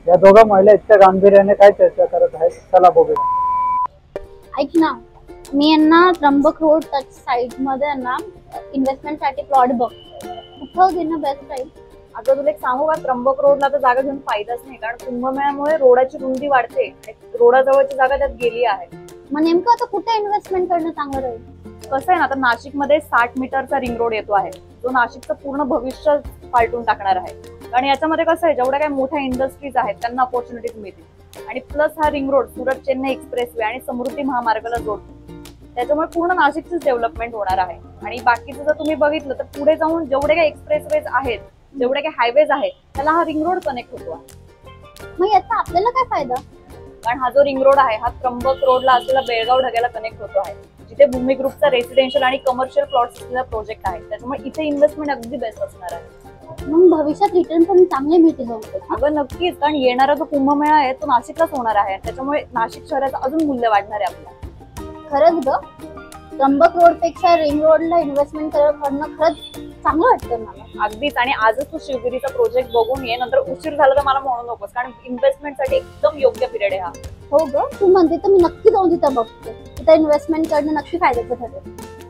या दोघा महिला इतक्या गांभीर्याने काय चर्चा करत आहेत, चला बघूया. ऐक ना, मी यांना त्र्यंबक रोड टच साइड मध्ये ना इन्व्हेस्टमेंट साठी प्लॉट बघतोय. कुठं घेणं बेस्ट आहे? आता तुला एक सांगू का, त्र्यंबक रोडला तर जागा घेऊन फायदाच नाही, कारण कुंभमेळ्यामुळे रोडाची रुंदी वाढते, रोडाजवळची जागा त्यात गेली आहे. मग नेमकं आता कुठे इन्व्हेस्टमेंट करणं चांगलं राहील? कसं आहे ना, आता नाशिकमध्ये 60 मीटरचा रिंग रोड येतो आहे, जो नाशिकचं पूर्ण भविष्य पालटून टाकणार आहे. आणि याच्यामध्ये कसं आहे, जेवढ्या काही मोठ्या इंडस्ट्रीज आहेत त्यांना अपॉर्च्युनिटीज मिळतील. आणि प्लस हा ring road Surat Chennai expressway आणि समृद्धी महामार्गाला जोडतो, त्याच्यामुळे पूर्ण नाशिकचीच डेव्हलपमेंट होणार आहे. आणि बाकीचं जर तुम्ही बघितलं तर पुढे जाऊन जेवढे काही एक्सप्रेसवेज आहेत, जेवढे काही हायवेज आहेत, त्याला हा रिंग रोड कनेक्ट होतो आहे. मग याचा आपल्याला काय फायदा? कारण हा जो रिंग रोड आहे हा त्र्यंबक रोडला असलेला बेळगाव ढग्याला कनेक्ट होतो आहे, जिथे भूमी ग्रुपचा रेसिडेन्शियल आणि कमर्शियल प्लॉट्स असलेला प्रोजेक्ट आहे. त्याच्यामुळे इथे इन्व्हेस्टमेंट अगदी बेस्ट असणार आहे. मग भविष्यात रिटर्न पण चांगले मिळतील. अगं नक्कीच, कारण येणारा जो कुंभमेळा आहे तो नाशिकलाच होणार आहे, त्याच्यामुळे नाशिक शहराचं अजून मूल्य वाढणार आहे आपल्याला. खरंच ग, त्र्यंबक रोड पेक्षा रिंग रोडला इन्व्हेस्टमेंट करणं खरंच चांगलं वाटतं मला. अगदीच. आणि आजच तू शिवगिरीचा प्रोजेक्ट बघून ये, नंतर उशीर झाला तर मला म्हणू नकोस, कारण इन्व्हेस्टमेंट साठी एकदम योग्य पिरियड आहे हा. हो ग, तू म्हणते तर मी नक्की जाऊन तिथं बघते. तिथं इन्व्हेस्टमेंट करणं नक्की फायद्याचं ठरेल.